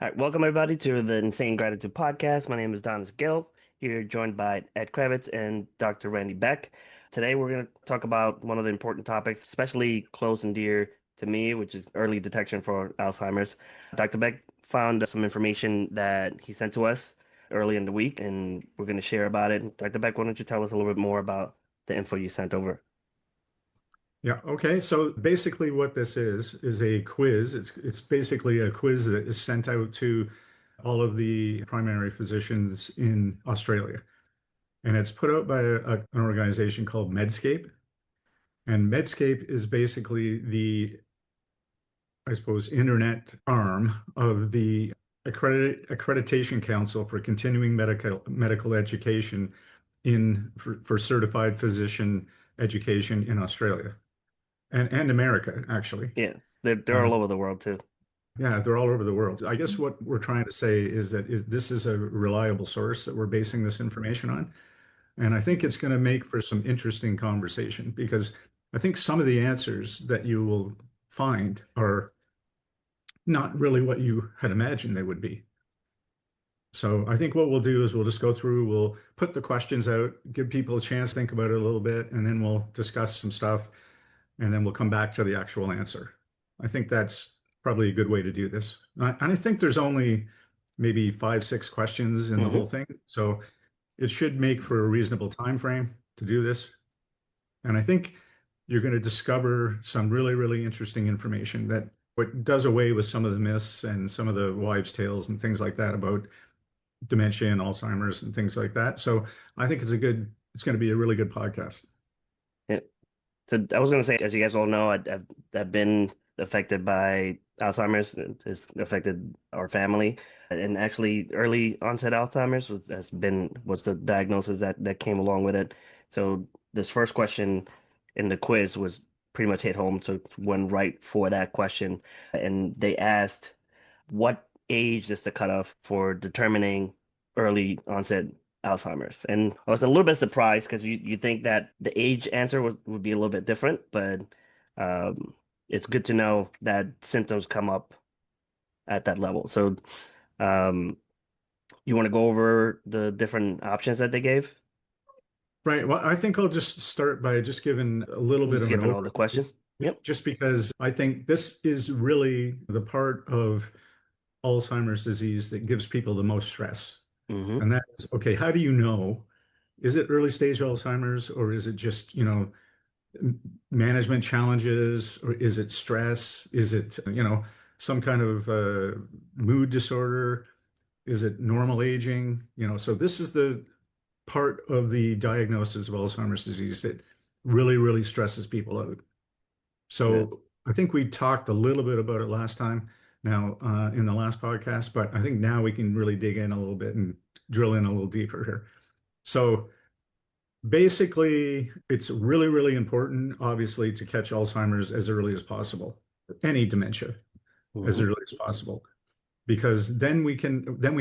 All right, welcome everybody to the Insane Gratitude Podcast. My name is Donis Gil, here joined by Ed Kravitz and Dr. Randy Beck. Today we're going to talk about one of the important topics, especially close and dear to me, which is early detection for Alzheimer's. Dr. Beck found some information that he sent to us early in the week, and we're going to share about it. Dr. Beck, why don't you tell us a little bit more about the info you sent over? Yeah, okay. So basically what this is a quiz. It's basically a quiz that is sent out to all of the primary physicians in Australia. And it's put out by an organization called Medscape. And Medscape is basically the, I suppose, internet arm of the Accreditation Council for Continuing Medical Education for certified physician education in Australia and America, actually. Yeah, they're Uh, all over the world too. yeah, they're all over the world. I guess what we're trying to say is that this is a reliable source that we're basing this information on. And I think it's going to make for some interesting conversation because I think some of the answers that you will find are not really what you had imagined they would be. So I think what we'll do is we'll just go through, we'll put the questions out, give people a chance to think about it a little bit, and then we'll discuss some stuff, and then we'll come back to the actual answer. I think that's probably a good way to do this. And I think there's only maybe five, six questions in the Hmm. whole thing. So it should make for a reasonable time frame to do this. And I think you're going to discover some really, really interesting information that what does away with some of the myths and some of the wives' tales and things like that about dementia and Alzheimer's and things like that. So I think it's going to be a really good podcast. Yeah. So I was going to say, as you guys all know, I've been affected by Alzheimer's. It's affected our family, and actually, early onset Alzheimer's was the diagnosis that came along with it. So this first question in the quiz was pretty much hit home. So it went right for that question, and they asked, "What age is the cutoff for determining early onset Alzheimer's?" And I was a little bit surprised because you think that the age answer would be a little bit different, but um, it's good to know that symptoms come up at that level. So um, you want to go over the different options that they gave? Right. Well, I think I'll just start by just giving a little We'll bit just of an give all the overview, questions. Yep. just because I think this is really the part of Alzheimer's disease that gives people the most stress. Hmm. And that is, okay, how do you know? Is it early stage Alzheimer's or is it just, management challenges or is it stress? Is it, some kind of mood disorder? Is it normal aging? So this is the part of the diagnosis of Alzheimer's disease that really, really stresses people out. Yeah. So I think we talked a little bit about it last time now in the last podcast, but I think now we can really dig in a little bit and drill in a little deeper here. So basically, it's really, really important, obviously, to catch Alzheimer's as early as possible, any dementia as Hmm. early as possible, because then we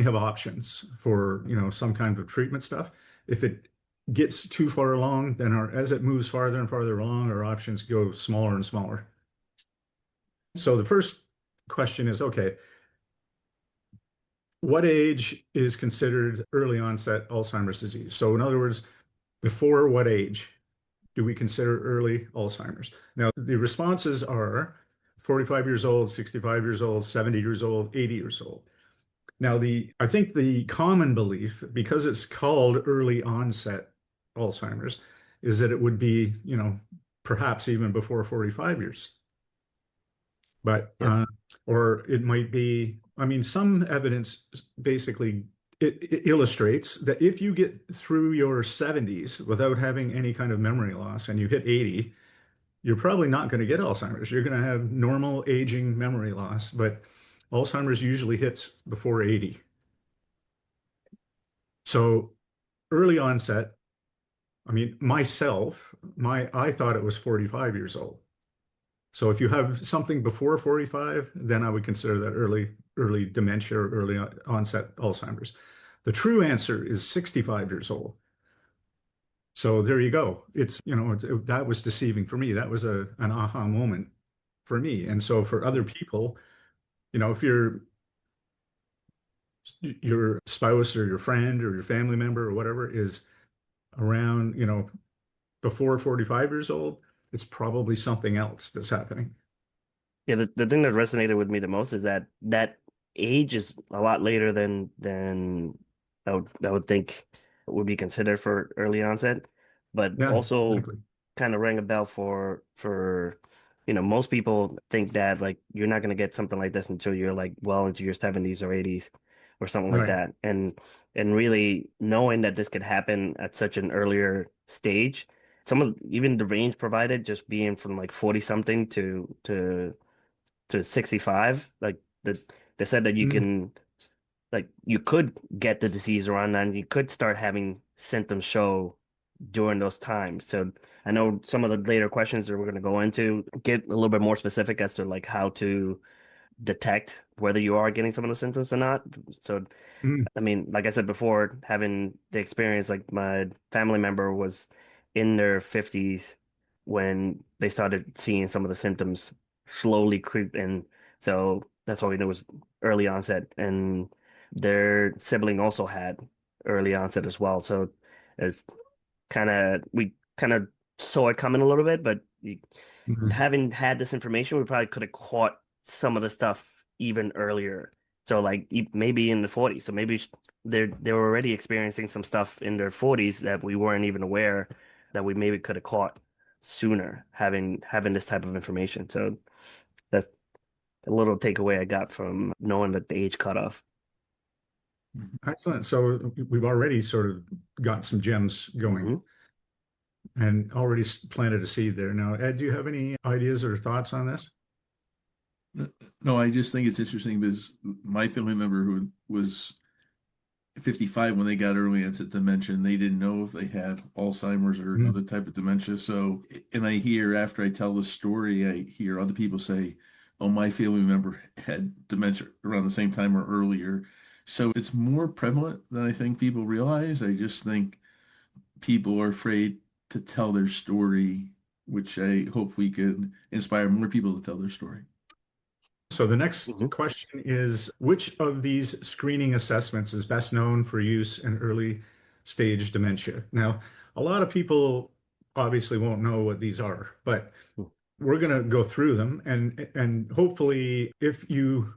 have options for, some kind of treatment stuff. If it gets too far along, then as it moves farther and farther along, our options go smaller and smaller. So the first question is, okay, what age is considered early onset Alzheimer's disease? So in other words, before what age do we consider early Alzheimer's? Now, the responses are 45 years old, 65 years old, 70 years old, 80 years old. Now, I think the common belief, because it's called early onset Alzheimer's, is that it would be, perhaps even before 45 years. But, Yep. or it might be, I mean, some evidence basically it illustrates that if you get through your 70s without having any kind of memory loss and you hit 80, you're probably not going to get Alzheimer's. You're going to have normal aging memory loss, but Alzheimer's usually hits before 80. So early onset, I mean, I thought it was 45 years old. So if you have something before 45, then I would consider that early dementia or early onset Alzheimer's. The true answer is 65 years old. So there you go. That was deceiving for me. That was an aha moment for me. And so for other people, if you're your spouse or your friend or your family member or whatever is around, before 45 years old, it's probably something else that's happening. Yeah, the thing that resonated with me the most is that that age is a lot later than I would think would be considered for early onset, but Yeah, also exactly. kind of rang a bell for most people think that like you're not gonna get something like this until you're like well into your 70s or 80s or something like Right. that, and really knowing that this could happen at such an earlier stage. Some of even the range provided just being from like 40 something to 65, like they said that you Mm, can like you could get the disease around that and you could start having symptoms show during those times. So I know some of the later questions that we're going to go into get a little bit more specific as to like how to detect whether you are getting some of the symptoms or not. So mm, I mean, like I said before, having the experience, like my family member was in their 50s when they started seeing some of the symptoms slowly creep in. So that's why we knew it was early onset. And their sibling also had early onset as well. So it's we kind of saw it coming a little bit, but mm, having had this information, we probably could have caught some of the stuff even earlier. So like maybe in the 40s. So maybe they were already experiencing some stuff in their 40s that we weren't even aware that we maybe could have caught sooner having this type of information. So that's a little takeaway I got from knowing that the age cutoff. Excellent. So we've already sort of got some gems going Hmm. and already planted a seed there. Now, Ed, do you have any ideas or thoughts on this? No, I just think it's interesting because my family member who was 55 when they got early onset dementia, and they didn't know if they had Alzheimer's or Mm, another type of dementia. So, and I hear after I tell the story, I hear other people say, "Oh, my family member had dementia around the same time or earlier." So it's more prevalent than I think people realize. I just think people are afraid to tell their story, which I hope we could inspire more people to tell their story. So the next Hmm. question is, which of these screening assessments is best known for use in early stage dementia? Now, a lot of people obviously won't know what these are, but we're going to go through them and hopefully if you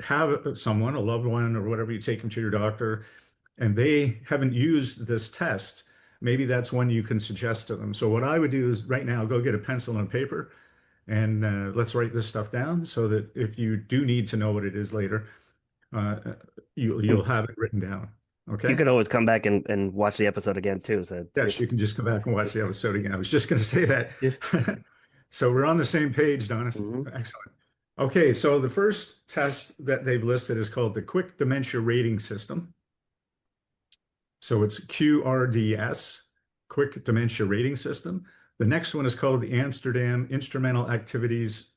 have someone, a loved one or whatever, you take them to your doctor and they haven't used this test, maybe that's one you can suggest to them. So what I would do is right now go get a pencil and paper and let's write this stuff down so that if you do need to know what it is later, uh, you'll have it written down. You Okay? can always come back and watch the episode again too. So Yes, if you can just go back and watch the episode again. I was just going to say that. yeah. So we're on the same page, Donis. Hmm. Excellent. Okay, so the first test that they've listed is called the Quick Dementia Rating System. So it's QRDS, Quick Dementia Rating System. The next one is called the Amsterdam Instrumental Activities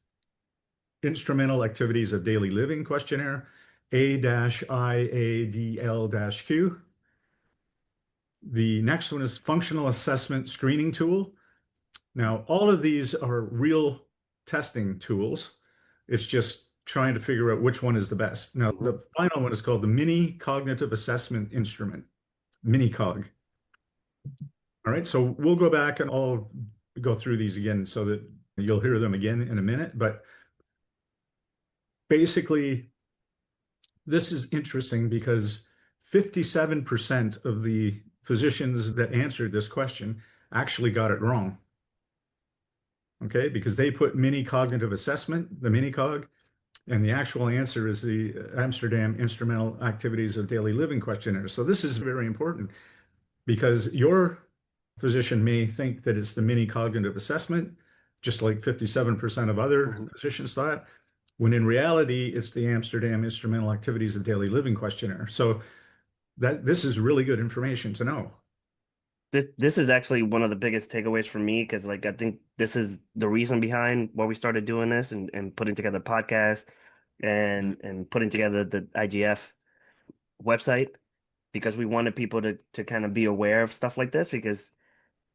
of Daily Living Questionnaire, A-IADL-Q. The next one is Functional Assessment Screening Tool. Now, all of these are real testing tools. It's just trying to figure out which one is the best. Now, Hmm. the final one is called the Mini Cognitive Assessment Instrument, MiniCog. All right, so we'll go back and I'll go through these again so that you'll hear them again in a minute. But basically, this is interesting because 57% of the physicians that answered this question actually got it wrong. Okay, because they put mini cognitive assessment, the mini cog, and the actual answer is the Amsterdam Instrumental Activities of Daily Living Questionnaire. So this is very important because your physician may think that it's the mini cognitive assessment, just like 57% of other Hmm. physicians thought, when in reality, it's the Amsterdam Instrumental Activities of Daily Living Questionnaire. So that this is really good information to know. This is actually one of the biggest takeaways for me because like I think this is the reason behind why we started doing this and putting together a podcast and putting together the IGF website because we wanted people to kind of be aware of stuff like this because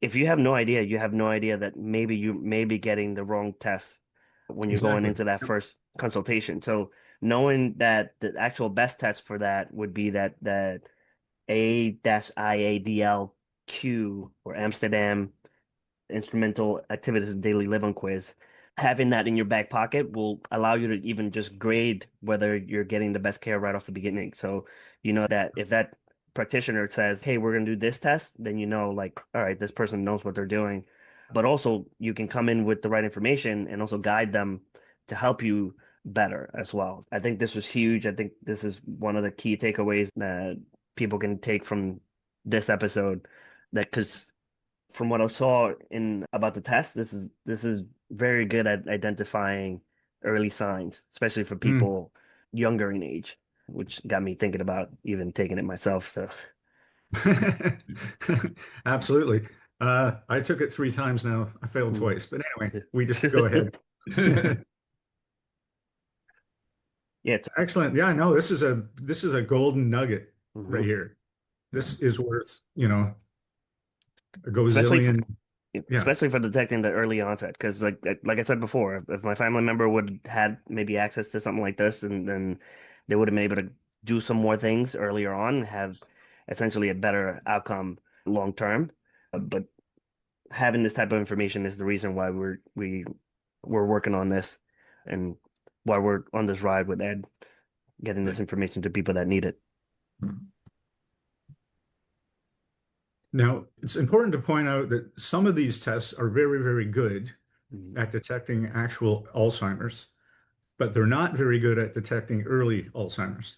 if you have no idea, you have no idea that maybe you may be getting the wrong test when you're going Exactly. into that first consultation. So knowing that the actual best test for that would be that A-IADL-Q or Amsterdam Instrumental Activities of Daily Living quiz. Having that in your back pocket will allow you to even just grade whether you're getting the best care right off the beginning. So you know that if that practitioner says, "Hey, we're going to do this test," then you know, like, all right, this person knows what they're doing. But also, you can come in with the right information and also guide them to help you better as well. I think this was huge. I think this is one of the key takeaways that people can take from this episode. That because from what I saw in about the test, this is very good at identifying early signs, especially for Mm. people younger in age, which got me thinking about even taking it myself. So, Absolutely. I took it 3 times now. I failed mm. twice, but anyway, we just go ahead. Yeah, it's Excellent. Yeah, no, this is a golden nugget right mhm. here. Yeah. This is worth, a Especially for gazillion. Yeah. especially for detecting the early onset, because like I said before, if my family member would had maybe access to something like this, and then they would have been able to do some more things earlier on, and have essentially a better outcome long term. But having this type of information is the reason why we're working on this, and why we're on this ride with Ed, getting this Right. information to people that need it. Now, it's important to point out that some of these tests are very, very good Mhm. at detecting actual Alzheimer's, but they're not very good at detecting early Alzheimer's.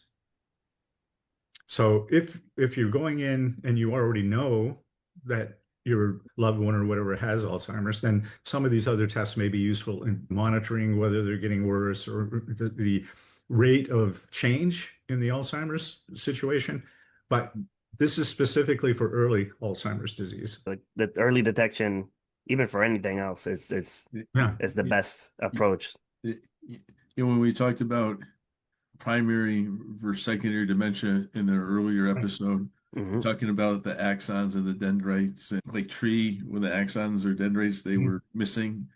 So if you're going in and you already know that your loved one or whatever has Alzheimer's, then some of these other tests may be useful in monitoring whether they're getting worse or the rate of change in the Alzheimer's situation. But this is specifically for early Alzheimer's disease. Like the early detection, even for anything else, Yeah. it's the Yeah. best approach. When we talked about primary versus secondary dementia in the earlier episode, Hmm. talking about the axons and the dendrites, and like tree, when the axons or dendrites they Mhm. were missing,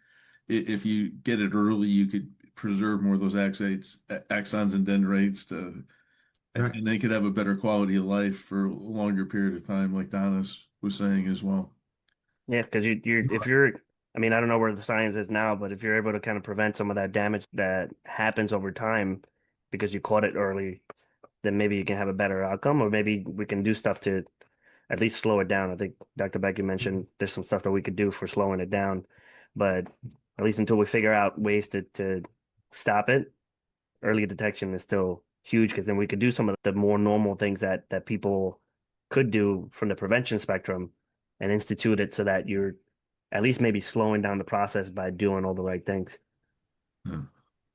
if you get it early, you could preserve more of those axons and dendrites and Right. they could have a better quality of life for a longer period of time, like Donis was saying as well. Yeah, because if you're, I mean, I don't know where the science is now, but if you're able to kind of prevent some of that damage that happens over time because you caught it early, then maybe you can have a better outcome, or maybe we can do stuff to at least slow it down. I think Dr. Beck, you mentioned there's some stuff that we could do for slowing it down, but at least until we figure out ways to stop it, early detection is still huge, because then we could do some of the more normal things that people could do from the prevention spectrum and institute it so that you're at least maybe slowing down the process by doing all the right things, Yeah.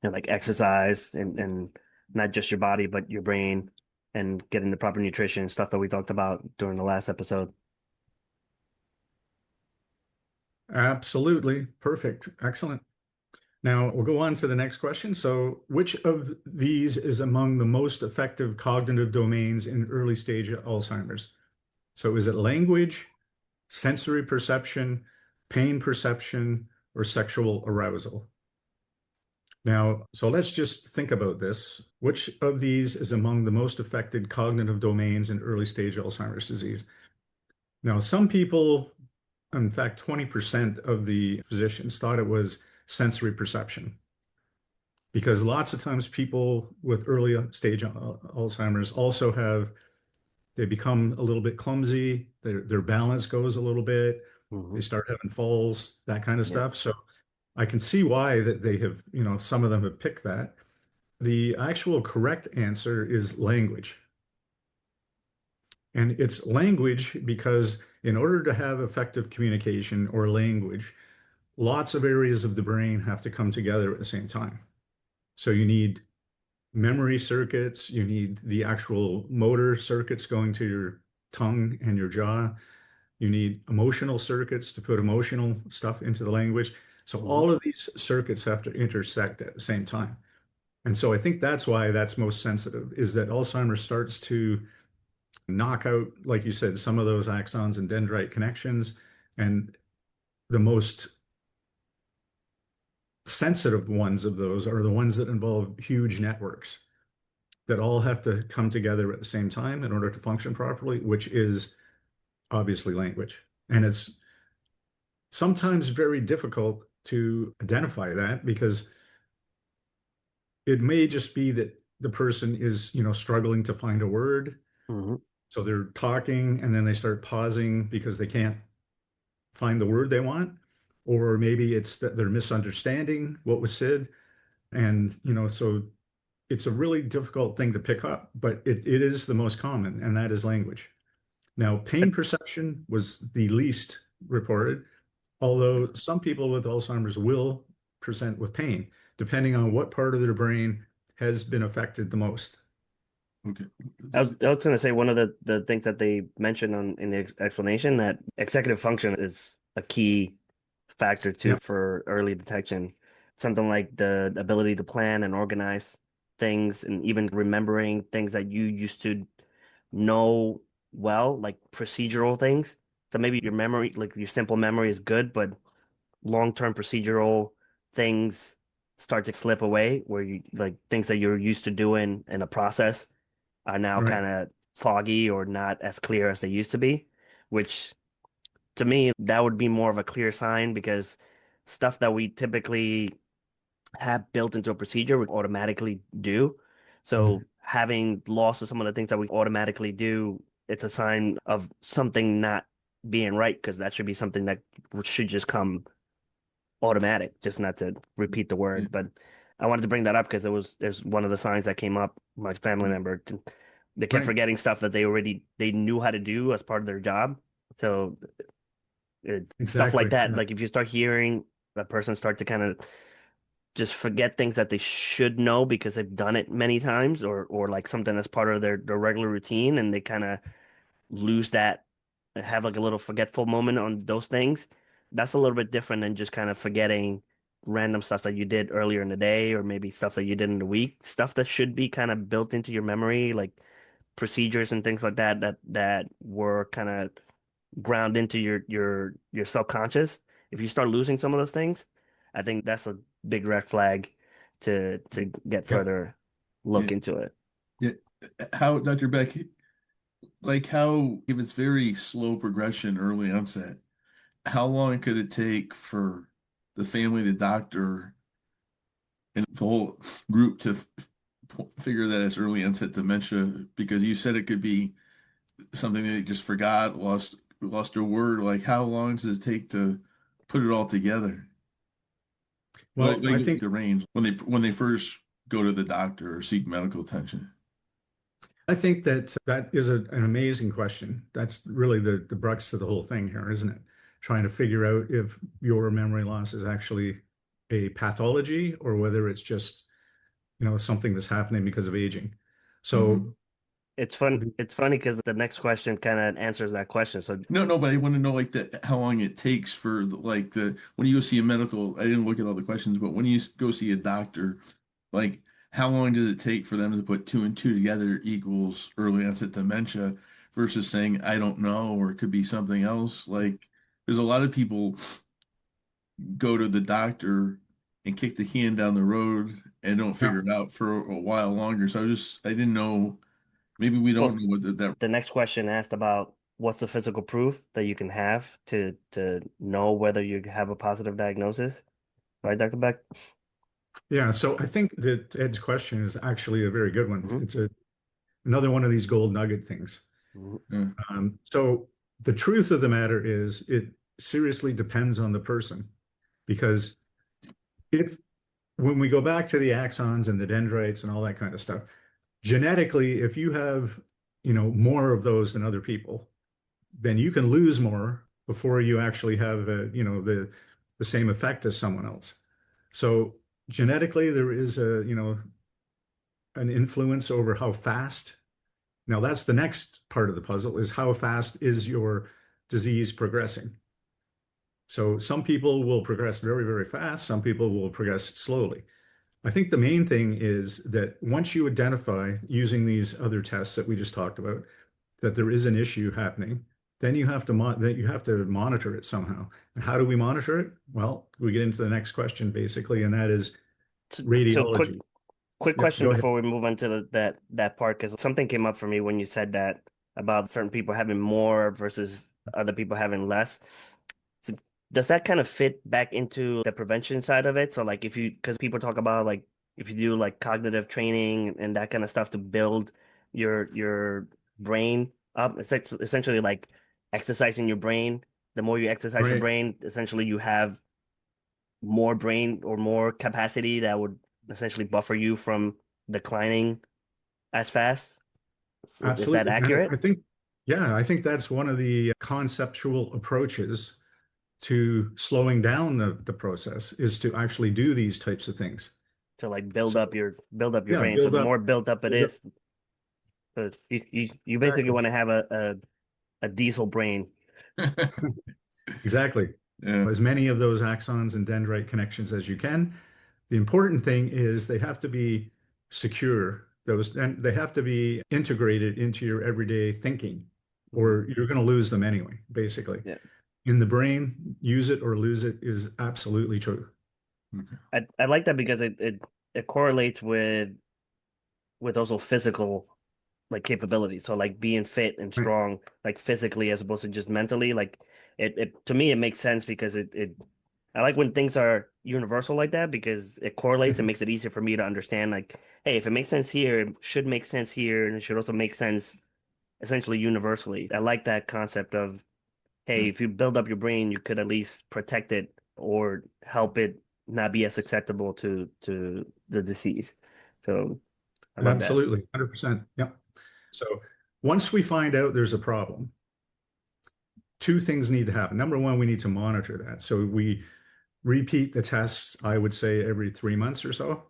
and like exercise, and not just your body but your brain, and getting the proper nutrition, stuff that we talked about during the last episode. Absolutely. Perfect. Excellent. Now we'll go on to the next question. So, which of these is among the most effective cognitive domains in early stage Alzheimer's? So, is it language, sensory perception, pain perception, or sexual arousal? Now, so let's just think about this. Which of these is among the most affected cognitive domains in early stage Alzheimer's disease? Now, some people, in fact, 20% of the physicians thought it was sensory perception, because lots of times people with early stage Alzheimer's also they become a little bit clumsy, their balance goes a little bit, they Hmm. start having falls, that kind of Yeah. stuff. So I can see why that they have, some of them have picked that. The actual correct answer is language. And it's language because in order to have effective communication or language, lots of areas of the brain have to come together at the same time. So you need memory circuits, you need the actual motor circuits going to your tongue and your jaw. You need emotional circuits to put emotional stuff into the language. So Hmm. all of these circuits have to intersect at the same time. And so I think that's why that's most sensitive, is that Alzheimer's starts to knock out, like you said, some of those axons and dendrite connections. And the most sensitive ones of those are the ones that involve huge networks that all have to come together at the same time in order to function properly, which is obviously language. And it's sometimes very difficult to identify that because it may just be that the person is, struggling to find a word. Hmm. So they're talking and then they start pausing because they can't find the word they want. Or maybe it's that they're misunderstanding what was said. And, so it's a really difficult thing to pick up, but it is the most common, and that is language. Now, pain perception was the least reported, although some people with Alzheimer's will present with pain, depending on what part of their brain has been affected the most. Okay. I was going to say one of the things that they mentioned in the explanation that executive function is a key factor too Yeah, for early detection. Something like the ability to plan and organize things and even remembering things that you used to know well, like procedural things. So maybe your memory, like your simple memory is good, but long-term procedural things start to slip away where you like things that you're used to doing in a process are now right. kind of foggy or not as clear as they used to be, which to me, that would be more of a clear sign because stuff that we typically have built into a procedure we automatically do. Mhm. So having loss of some of the things that we automatically do, it's a sign of something not being right because that should be something that should just come automatic, just not to repeat the Yeah. word. But I wanted to bring that up because there's one of the signs that came up, my family member, they kept Right. forgetting stuff that they knew how to do as part of their job. So stuff like Exactly. that, Yeah. like if you start hearing a person start to kind of just forget things that they should know because they've done it many times or like something that's part of their regular routine and they kind of lose that have like a little forgetful moment on those things, that's a little bit different than just kind of forgetting random stuff that you did earlier in the day or maybe stuff that you did in the week, stuff that should be kind of built into your memory, like procedures and things like that were kind of ground into your subconscious. If you start losing some of those things, I think that's a big red flag to get Yeah. further Yeah. look into it. Yeah. How, Dr. Beck, like how, if it's very slow progression, early onset, how long could it take for the family, the doctor, and the whole group to figure that it's early onset dementia? Because you said it could be something they just forgot, lost their word. Like, how long does it take to put it all together? Well, I Like think the range when they first go to the doctor or seek medical attention. I think that that is an amazing question. That's really the crux of the whole thing here, isn't it? Trying to figure out if your memory loss is actually a pathology or whether it's just, something that's happening because of aging. So Hmm. It's fun. the, It's funny because the next question kind of answers that question. So, No, but I want to know like the how long it takes for like the when you go see a medical. I didn't look at all the questions, but when you go see a doctor, like how long does it take for them to put two and two together equals early onset dementia versus saying I don't know or it could be something else. Like there's a lot of people go to the doctor and kick the can down the road and don't yeah, figure it out for a while longer. So I didn't know. Maybe we don't well, know what that. the next question asked about what's the physical proof that you can have to know whether you have a positive diagnosis, right, Dr. Beck? yeah. So I think that Ed's question is actually a very good one. Hmm. It's another one of these gold nugget things. Hmm. So the truth of the matter is it seriously depends on the person because if when we go back to the axons and the dendrites and all that kind of stuff, genetically, if you have, more of those than other people, then you can lose more before you actually have, the same effect as someone else. So genetically, there is an influence over how fast. Now, that's the next part of the puzzle is how fast is your disease progressing? So some people will progress very, very fast. Some people will progress slowly. I think the main thing is that once you identify using these other tests that we just talked about, that there is an issue happening, then you have to monitor it somehow. And how do we monitor it? Well, we get into the next question basically, and that is So radiology. quick Yeah, question go ahead. before we move on to that part, because something came up for me when you said that about certain people having more versus other people having less. So does that kind of fit back into the prevention side of it? So like if you, because people talk about like if you do like cognitive training and that kind of stuff to build your brain up, it's essentially like exercising your brain. The more you exercise your Right. brain, essentially you have more brain or more capacity that would essentially buffer you from declining as fast. Is that Absolutely. And accurate? I think that's one of the conceptual approaches to slowing down the process is to actually do these types of things. To like So build up your yeah, brain. So the more built up it build up. is, so you basically Exactly. want to have a diesel brain. Exactly. Yeah. As many of those axons and dendrite connections as you can. The important thing is they have to be secure, those, and they have to be integrated into your everyday thinking, Mhm. or you're going to lose them anyway, basically. Yeah. In the brain, use it or lose it is absolutely true. Okay. I like that because it correlates with also physical like capabilities. So like being fit and Right. strong, like physically as opposed to just mentally. Like it to me it makes sense because it I like when things are universal like that because it correlates and makes it easier for me to understand like, hey, if it makes sense here, it should make sense here, and it should also make sense essentially universally. I like that concept of, hey, if you build up your brain, you could at least protect it or help it not be as susceptible to the disease. So I love that. Absolutely. 100%. Yeah. So once we find out there's a problem, two things need to happen. Number one, we need to monitor that. So we repeat the tests, I would say every 3 months or so,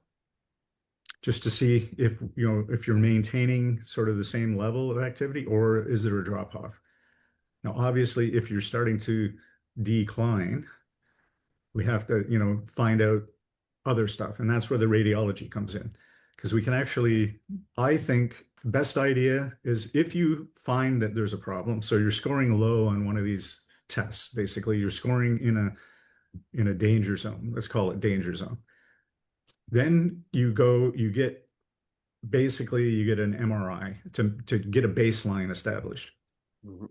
just to see if if you're maintaining sort of the same level of activity or is there a drop off. Now, obviously, if you're starting to decline, we have to, find out other stuff. And that's where the radiology comes in. Because we can actually, I think, best idea is if you find that there's a problem, so you're scoring low on one of these tests, basically, you're scoring in a danger zone. Let's call it danger zone. Then you get basically you get an MRI to get a baseline established. Mhm.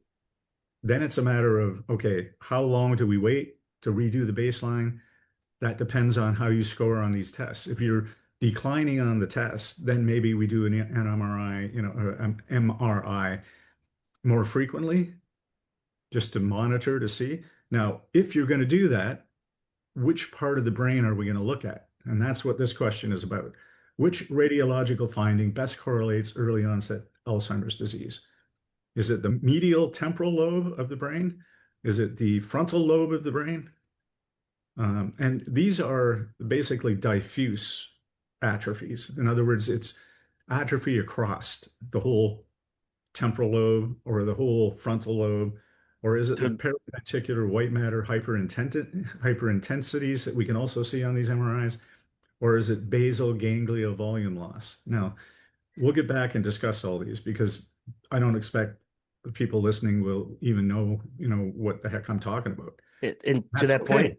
Then it's a matter of, okay, how long do we wait to redo the baseline? That depends on how you score on these tests. If you're declining on the test, then maybe we do an MRI, an MRI more frequently just to monitor to see. Now, if you're going to do that, which part of the brain are we going to look at? And that's what this question is about. Which radiological finding best correlates early onset Alzheimer's disease? Is it the medial temporal lobe of the brain? Is it the frontal lobe of the brain? And these are basically diffuse atrophies. In other words, it's atrophy across the whole temporal lobe or the whole frontal lobe, or is it the So perilenticular white matter hyperintensities that we can also see on these MRIs, or is it basal ganglia volume loss? Now, we'll get back and discuss all these because I don't expect the people listening will even know, what the heck I'm talking about. and That's okay.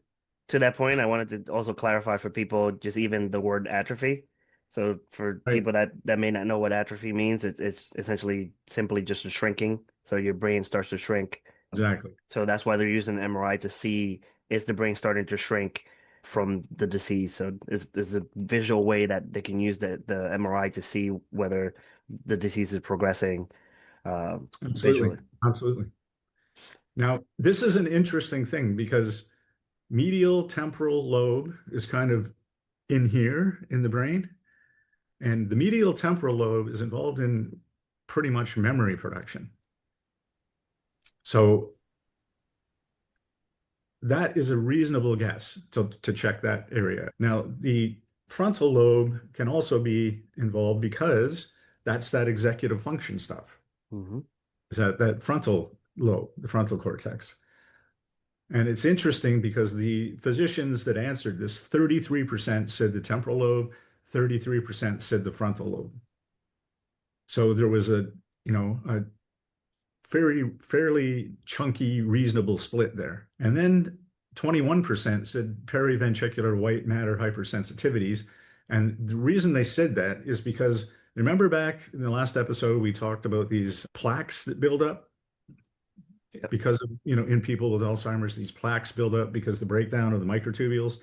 to that point, I wanted to also clarify for people just even the word atrophy. So for Right. people that may not know what atrophy means, it's essentially simply just a shrinking. So your brain starts to shrink. Exactly. So that's why they're using an MRI to see is the brain starting to shrink from the disease. So is a visual way that they can use the MRI to see whether the disease is progressing Absolutely. visually. Absolutely. Now, this is an interesting thing because medial temporal lobe is kind of in here in the brain, and the medial temporal lobe is involved in pretty much memory production. So that is a reasonable guess to check that area. Now, the frontal lobe can also be involved because that's that executive function stuff. Hmm. Is that frontal lobe, the frontal cortex. And it's interesting because the physicians that answered this, 33% said the temporal lobe, 33% said the frontal lobe. So there was a fairly chunky, reasonable split there. And then 21% said periventricular white matter hypersensitivities. And the reason they said that is because remember back in the last episode, we talked about these plaques that build up Yep. because of, in people with Alzheimer's, these plaques build up because the breakdown of the microtubules.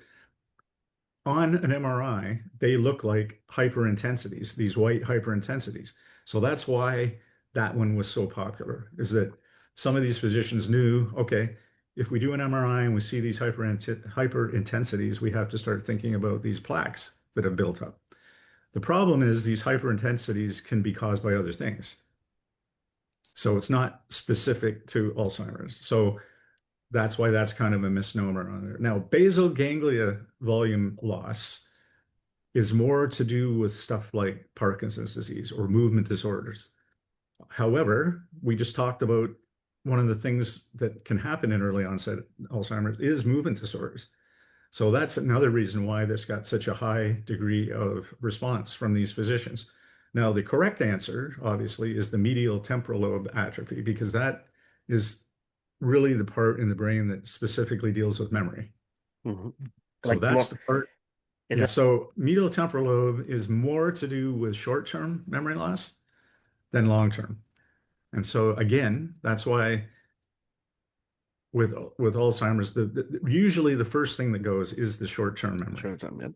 On an MRI, they look like hyperintensities, these white hyperintensities. So that's why that one was so popular, is that some of these physicians knew, okay, if we do an MRI and we see these hyperintensities, we have to start thinking about these plaques that have built up. The problem is these hyperintensities can be caused by other things. So it's not specific to Alzheimer's. So that's why that's kind of a misnomer on there. Now, basal ganglia volume loss is more to do with stuff like Parkinson's disease or movement disorders. However, we just talked about one of the things that can happen in early onset Alzheimer's is movement disorders. So that's another reason why this got such a high degree of response from these physicians. Now, the correct answer, obviously, is the medial temporal lobe atrophy, because that is really the part in the brain that specifically deals with memory. Mhm. So Like that's more, the part. is Yeah. that So medial temporal lobe is more to do with short-term memory loss than long-term. And so again, that's why with Alzheimer's, usually the first thing that goes is the short-term memory. short term? Yep.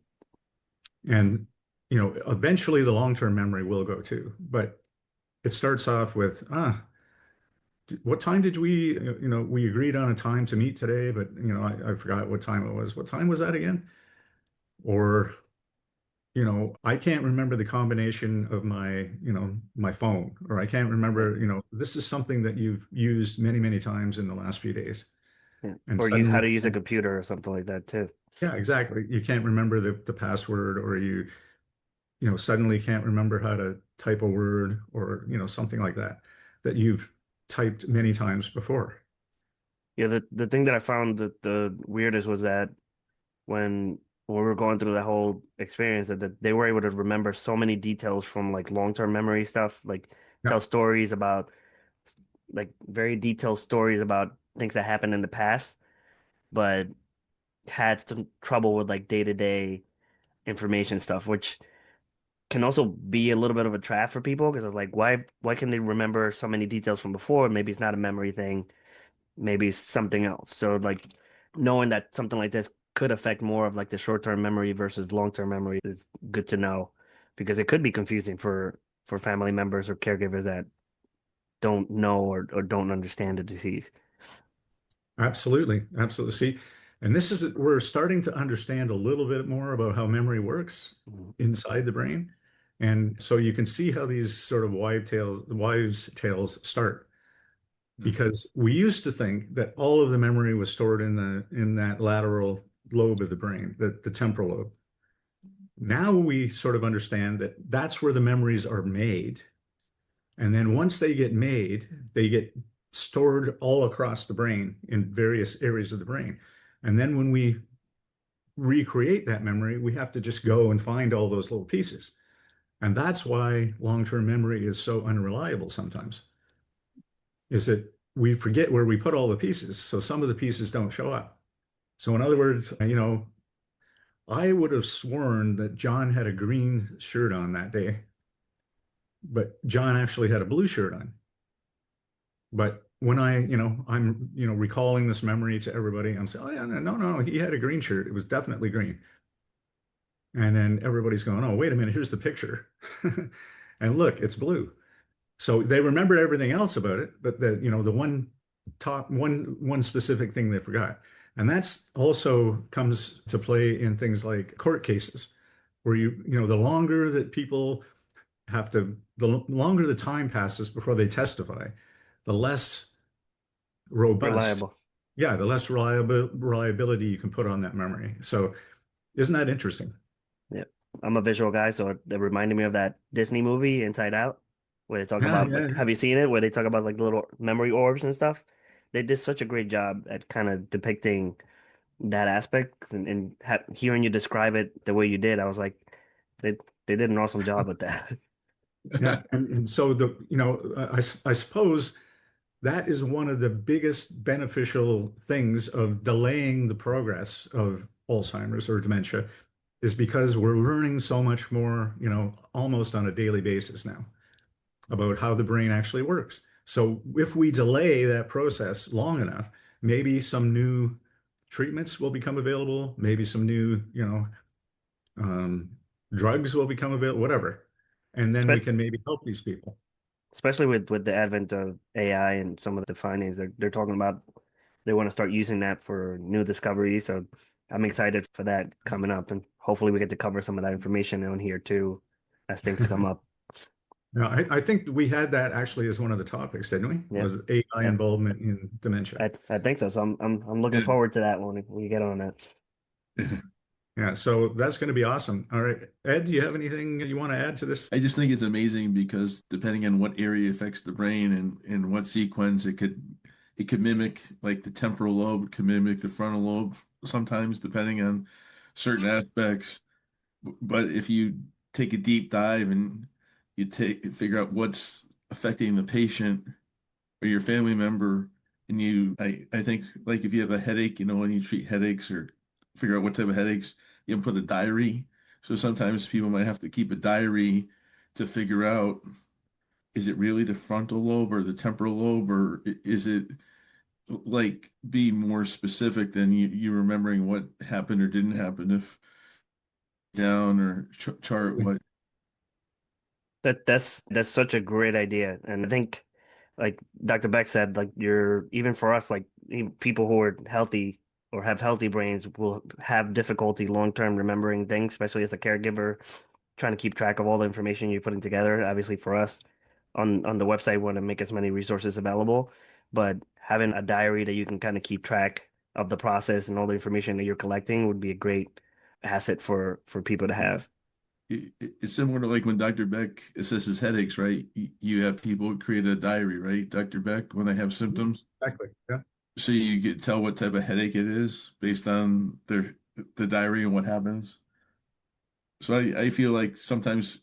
And eventually the long-term memory will go too. But it starts off with, what time did we agreed on a time to meet today, but I forgot what time it was. What time was that again? Or, I can't remember the combination of my phone, or I can't Yeah. remember, this is something that you've used many, many times in the last few days. Yeah. And Or use how suddenly, to use a computer or something like that too. yeah, exactly. You can't remember the password, or suddenly can't remember how to type a word, or, something like that you've typed many times before. Yeah, the thing that I found the weirdest was that when when we were going through that whole experience that they were able to remember so many details from like long-term memory stuff, like Yeah, tell stories about like very detailed stories about things that happened in the past, but had some trouble with like day-to-day information stuff, which can also be a little bit of a trap for people because of like why can they remember so many details from before? Maybe it's not a memory thing, maybe it's something else. So like knowing that something like this could affect more of like the short-term memory versus long-term memory is good to know because it could be confusing for family members or caregivers that don't know or don't understand the disease. absolutely. Absolutely. See, and we're starting to understand a little bit more about how memory works Mhm. inside the brain. And so you can see how these sort of wives' tales start. Because we used to think that all of the memory was stored in that lateral lobe of the brain, the temporal lobe. Now we sort of understand that that's where the memories are made. And then once they get made, they get stored all across the brain in various areas of the brain. And then when we recreate that memory, we have to just go and find all those little pieces. And that's why long-term memory is so unreliable sometimes, is that we forget where we put all the pieces. So some of the pieces don't show up. So in other words, I would have sworn that John had a green shirt on that day, but John actually had a blue shirt on. But when I'm recalling this memory to everybody, I'm saying, oh yeah, no, he had a green shirt. It was definitely green. And then everybody's going, oh, wait a minute, here's the picture. And look, it's blue. So they remember everything else about it, but the one specific thing they forgot. And that's also comes to play in things like court cases, where the longer that people the longer the time passes before they testify, the less robust, Reliable. yeah, the less reliability you can put on that memory. So isn't that interesting? Yeah. I'm a visual guy, so it reminded me of that Disney movie Inside Out, where they talk Yeah, about yeah, like, yeah. have you seen it? Where they talk about like the little memory orbs and stuff. They did such a great job at kind of depicting that aspect, and hearing you describe it the way you did, I was like, they they did an awesome job with that. Yeah. And so I suppose that is one of the biggest beneficial things of delaying the progress of Alzheimer's or dementia is because we're learning so much more, almost on a daily basis now about how the brain actually works. So if we delay that process long enough, maybe some new treatments will become available, maybe some new, um, drugs will become available, whatever. And then we Especially can maybe help these people. especially with the advent of AI and some of the findings they're talking about, they want to start using that for new discoveries. So I'm excited for that coming up, and hopefully we get to cover some of that information on here too as things come up. Now, I think we had that actually as one of the topics, didn't we? Yep. Was AI Yep. involvement in dementia. I think so. So I'm looking Yeah. forward to that when we get on that. Yeah, so that's going to be awesome. All right, Ed, do you have anything you want to add to this? I just think it's amazing because depending on what area affects the brain and what sequence it could mimic, like the temporal lobe, it could mimic the frontal lobe sometimes depending on certain aspects. But if you take a deep dive and you figure out what's affecting the patient or your family member, and I think like if you have a headache, when you treat headaches or figure out what type of headaches, you can put a diary. So sometimes people might have to keep a diary to figure out, is it really the frontal lobe or the temporal lobe, or is it like be more specific than you remembering what happened or didn't happen, if down or chart what. That's such a great idea, and I think, like Dr. Beck said, like you're even for us, like people who are healthy or have healthy brains will have difficulty long term remembering things, especially as a caregiver, trying to keep track of all the information you're putting together. Obviously, for us on the website, we want to make as many resources available, but having a diary that you can kind of keep track of the process and all the information that you're collecting would be a great asset for people to have. It's similar to like when Dr. Beck assesses headaches, right? You have people create a diary, right? Dr. Beck, when they have symptoms. Exactly. Yeah. So you can tell what type of headache it is based on the diary and what happens. So I feel like sometimes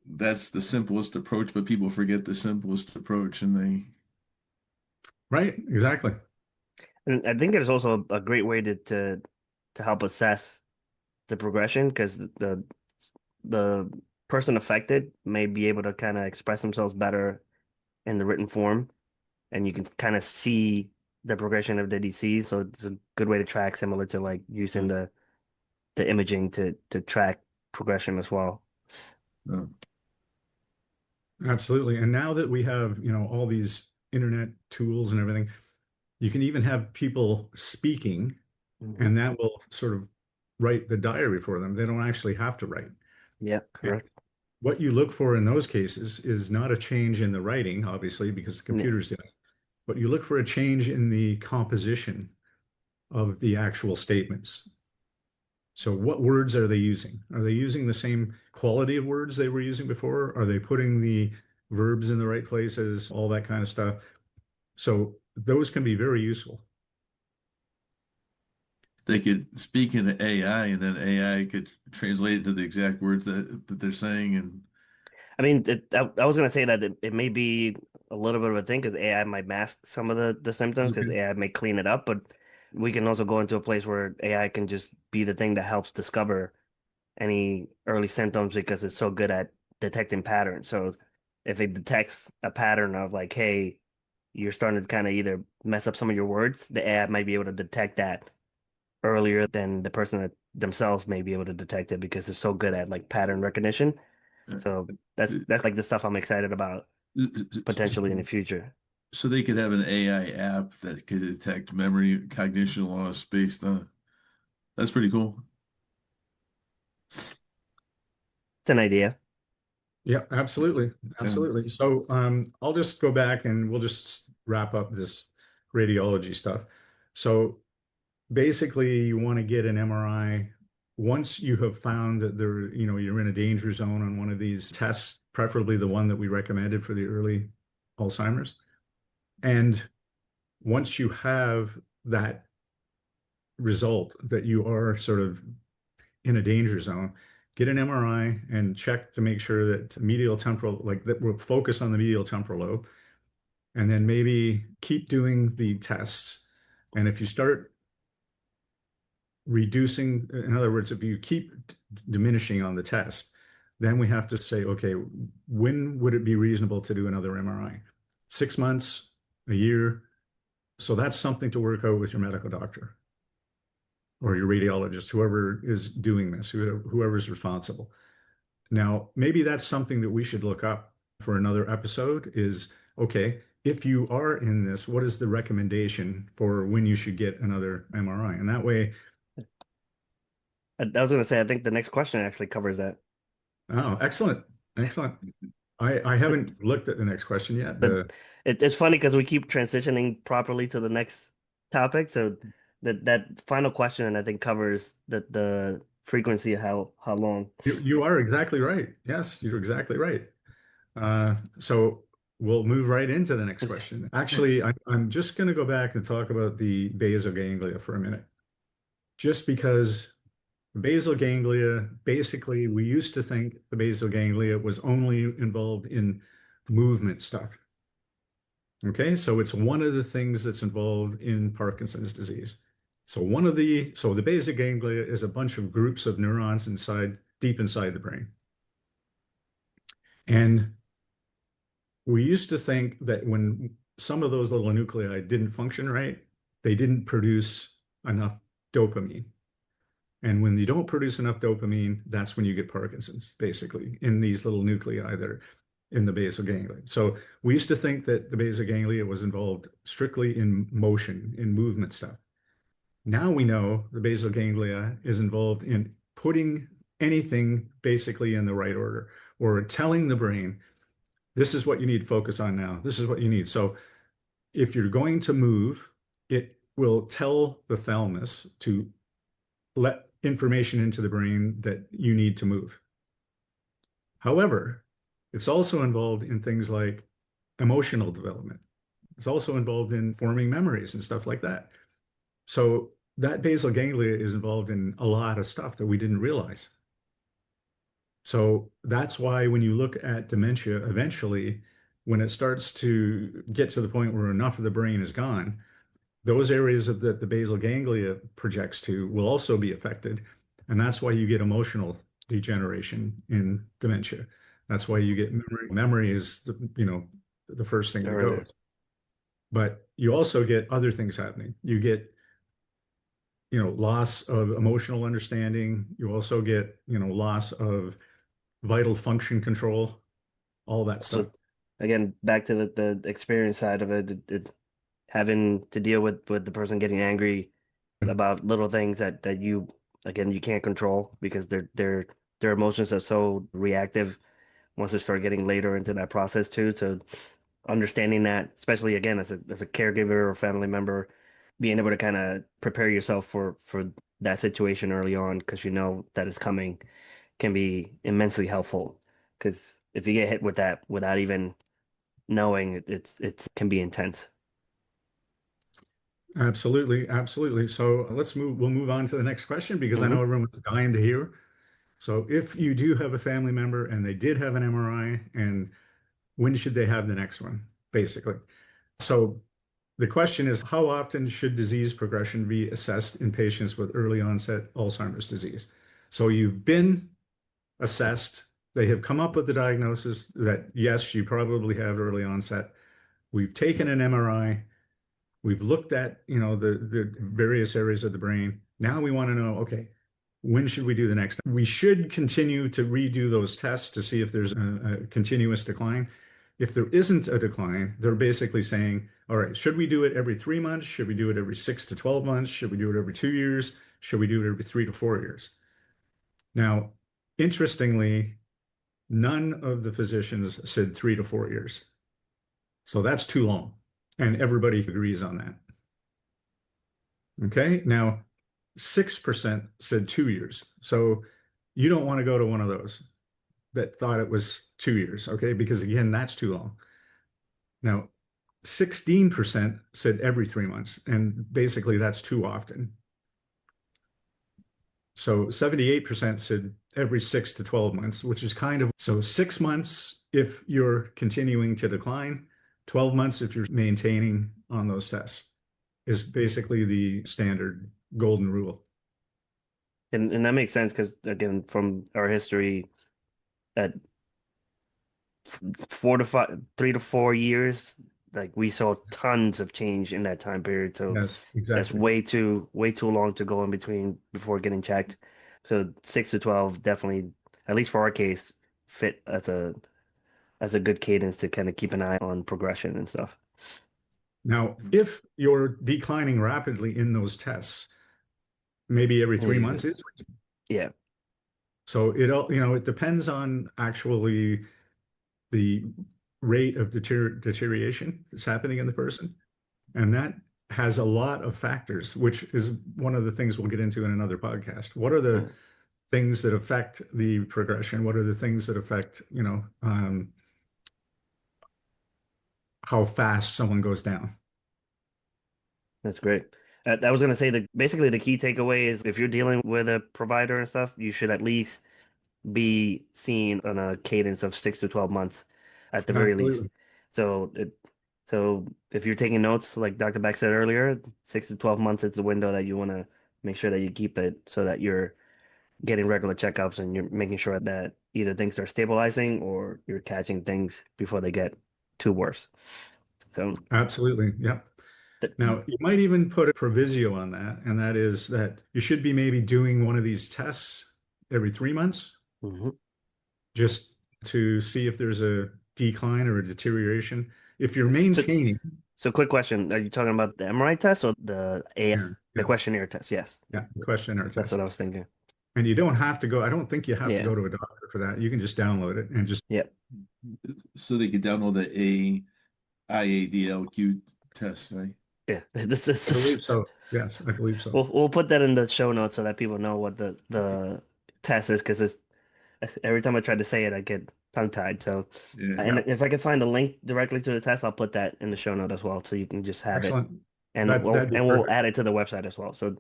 that's the simplest approach, but people forget the simplest approach and they. Right. Exactly. And I think it's also a great way to help assess the progression because the person affected may be able to kind of express themselves better in the written form, and you can kind of see the progression of the disease. So it's a good way to track, similar to like using the imaging to track progression as well. uh, Absolutely. And now that we have, all these internet tools and everything, you can even have people speaking, Hmm. and that will sort of write the diary for them. They don't actually have to write. Yeah, And correct. what you look for in those cases is not a change in the writing, obviously, because the Yeah. computer's doing it, but you look for a change in the composition of the actual statements. So what words are they using? Are they using the same quality of words they were using before? Are they putting the verbs in the right places? All that kind of stuff. So those can be very useful. they could speak into AI and then AI could translate it to the exact words that they're saying. And I mean, I was gonna say that it may be a little bit of a thing because AI might mask some of the symptoms because Okay. AI may clean it up, but we can also go into a place where AI can just be the thing that helps discover any early symptoms because it's so good at detecting patterns. So if it detects a pattern of like, hey, you're starting to kind of either mess up some of your words, the AI might be able to detect that earlier than the person that themselves may be able to detect it because it's so good at like pattern recognition. uh, So that's like the stuff I'm excited about potentially in the future. so they could have an AI app that could detect memory cognition loss based on. That's pretty cool. It's an idea. Yeah, absolutely. And Absolutely. So I'll just go back and we'll just wrap up this radiology stuff. So basically, you want to get an MRI once you have found that you're in a danger zone on one of these tests, preferably the one that we recommended for the early Alzheimer's. And once you have that result that you are sort of in a danger zone, get an MRI and check to make sure that medial temporal, like that we'll focus on the medial temporal lobe and then maybe keep doing the tests. And if you start reducing, in other words, if you keep diminishing on the test, then we have to say, okay, when would it be reasonable to do another MRI? 6 months, a year? So that's something to work out with your medical doctor or your radiologist, whoever is doing this, whoever's responsible. Now, maybe that's something that we should look up for another episode is, okay, if you are in this, what is the recommendation for when you should get another MRI? And that way, I was going to say, I think the next question actually covers that. oh, excellent. Excellent. I haven't looked at the next question yet. But it's funny because we keep transitioning properly to the next topic. So that final question, I think, covers the frequency of how long. You are exactly right. Yes, you're exactly right. So we'll move right into the next question. Actually, I'm just going to go back and talk about the basal ganglia for a minute, just because basal ganglia, basically, we used to think the basal ganglia was only involved in movement stuff. Okay, so it's one of the things that's involved in Parkinson's disease. So the basal ganglia is a bunch of groups of neurons deep inside the brain. And we used to think that when some of those little nuclei didn't function right, they didn't produce enough dopamine. And when you don't produce enough dopamine, that's when you get Parkinson's, basically, in these little nuclei that are in the basal ganglia. So we used to think that the basal ganglia was involved strictly in motion, in movement stuff. Now we know the basal ganglia is involved in putting anything basically in the right order, or telling the brain, this is what you need to focus on now. This is what you need. So if you're going to move, it will tell the thalamus to let information into the brain that you need to move. However, it's also involved in things like emotional development. It's also involved in forming memories and stuff like that. So that basal ganglia is involved in a lot of stuff that we didn't realize. So that's why when you look at dementia, eventually, when it starts to get to the point where enough of the brain is gone, those areas of that the basal ganglia projects to will also be affected. And that's why you get emotional degeneration in dementia. That's why you get memory. Memory is the first thing that goes. But you also get other things happening. You get, loss of emotional understanding. You also get, loss of vital function control, all that stuff. So again, back to the experience side of it, having to deal with the person getting angry about little things that you can't control because their emotions are so reactive once they start getting later into that process too. So understanding that, especially again as a caregiver or family member, being able to kind of prepare yourself for that situation early on because you know that is coming can be immensely helpful. Because if you get hit with that without even knowing, it's can be intense. Absolutely, absolutely. So we'll move on to the next question because I know Hmm. everyone's dying to hear. So if you do have a family member and they did have an MRI, and when should they have the next one, basically? So the question is, how often should disease progression be assessed in patients with early onset Alzheimer's disease? So you've been assessed. They have come up with the diagnosis that, yes, you probably have early onset. We've taken an MRI. We've looked at, the various areas of the brain. Now we want to know, okay, when should we do the next? We should continue to redo those tests to see if there's a continuous decline. If there isn't a decline, they're basically saying, all right, should we do it every 3 months? Should we do it every 6 to 12 months? Should we do it every 2 years? Should we do it every 3 to 4 years? Now, interestingly, none of the physicians said 3 to 4 years. So that's too long. And everybody agrees on that. Okay, now 6% said 2 years. So you don't want to go to one of those that thought it was 2 years, okay? Because again, that's too long. Now, 16% said every 3 months, and basically that's too often. So 78% said every 6 to 12 months, which is so 6 months if you're continuing to decline, 12 months if you're maintaining on those tests is basically the standard golden rule. And that makes sense because again, from our history, at 3 to 4 years, like we saw tons of change in that time period. So Yes, that's exactly. way too long to go in between before getting checked. So 6 to 12 definitely, at least for our case, fit as a good cadence to kind of keep an eye on progression and stuff. Now, if you're declining rapidly in those tests, maybe every Yeah, 3 months is. yeah, So it all, it depends on actually the rate of deterioration that's happening in the person. And that has a lot of factors, which is one of the things we'll get into in another podcast. What are the yeah. things that affect the progression? What are the things that affect, how fast someone goes down? That's great. I was gonna say that basically the key takeaway is if you're dealing with a provider and stuff, you should at least be seen on a cadence of 6 to 12 months at the very least. Absolutely. So if you're taking notes, like Dr. Beck said earlier, 6 to 12 months is the window that you want to make sure that you keep it so that you're getting regular checkups and you're making sure that either things are stabilizing or you're catching things before they get too worse. So Absolutely. Yeah. th Now, you might even put a proviso on that, and that is that you should be maybe doing one of these tests every 3 months mhm. just to see if there's a decline or a deterioration. If you're So maintaining, so quick question. Are you talking about the MRI test or yeah, the yeah, questionnaire test? Yes. yeah, questionnaire That's what test. I was thinking. And you don't have to go, I don't think you have to Yeah. go to a doctor for that. You can just download it and just, Yeah. So they could download the A-IADL-Q test, right? Yeah. I believe so. Yes, I believe so. We'll put that in the show notes so that people know what the test is because it's every time I try to say it I get tongue tied. So Yeah. and Yeah, if I can find a link directly to the test, I'll put that in the show note as well so you can just have it excellent. That'd be we'll perfect. add it to the website as well. So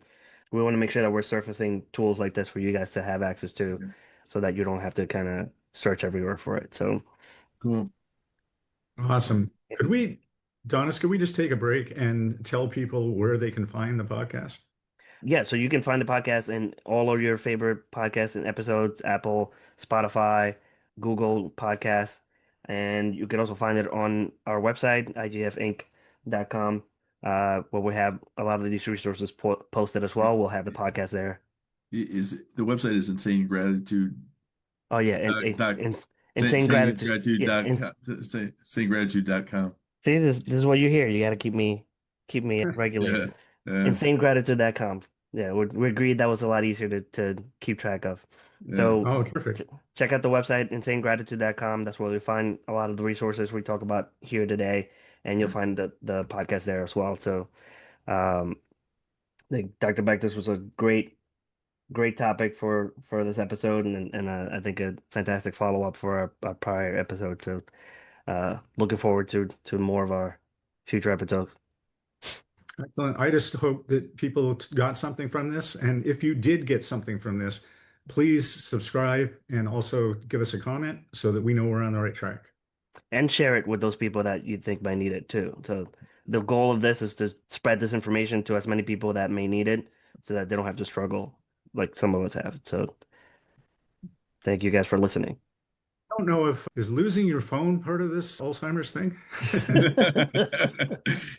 we want to make sure that we're surfacing tools like this for you guys to have access to Yeah. so that you don't have to kind of search everywhere for it. So Cool. Awesome. Donis, could we just take a break and tell people where they can find the podcast? yeah, so you can find the podcast in all of your favorite podcasts and episodes, Apple, Spotify, Google Podcasts, and you can also find it on our website, igfinc.com, where we have a lot of these resources posted as well. We'll have the podcast there. Is the website is insane gratitude Oh yeah, dot insane sane gratitude. gratitude Yeah, dot and com, sane gratitude.com. see this is what you hear. You got to keep me Yeah. regulated. Yeah. InsaneGratitude.com. Yeah, we agreed that was a lot easier to keep track of. Yeah. So Oh, perfect. check out the website, InsaneGratitude.com. That's where you'll find a lot of the resources we talk about here today, and you'll find the podcast there as well. So, um, I think Dr. Beck, this was a great topic for this episode, and I think a fantastic follow up for our prior episode. So, looking forward to more of our future episodes. Excellent. I just hope that people got something from this. And if you did get something from this, please subscribe and also give us a comment so that we know we're on the right track. And share it with those people that you think might need it too. So the goal of this is to spread this information to as many people that may need it so that they don't have to struggle like some of us have. So thank you guys for listening. I don't know if is losing your phone part of this Alzheimer's thing?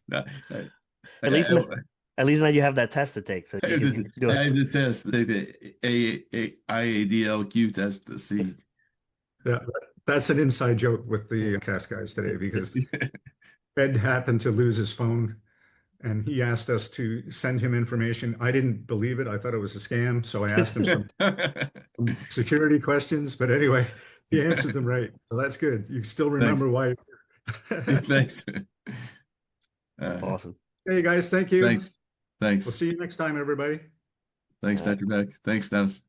No, I, At least at least now you have that test to take so you can do I it. had to test the IADL-Q test to see. Yeah, that's an inside joke with the cast guys today because Ed happened to lose his phone and he asked us to send him information. I didn't believe it. I thought it was a scam. So I asked him some security questions. But anyway, he answered them right. So that's good. You still Thanks. remember why. Thanks. Awesome. Hey guys, thank you. Thanks. We'll Thanks. see you next time, everybody. Thanks, All right. Dr. Beck. Thanks, Dennis.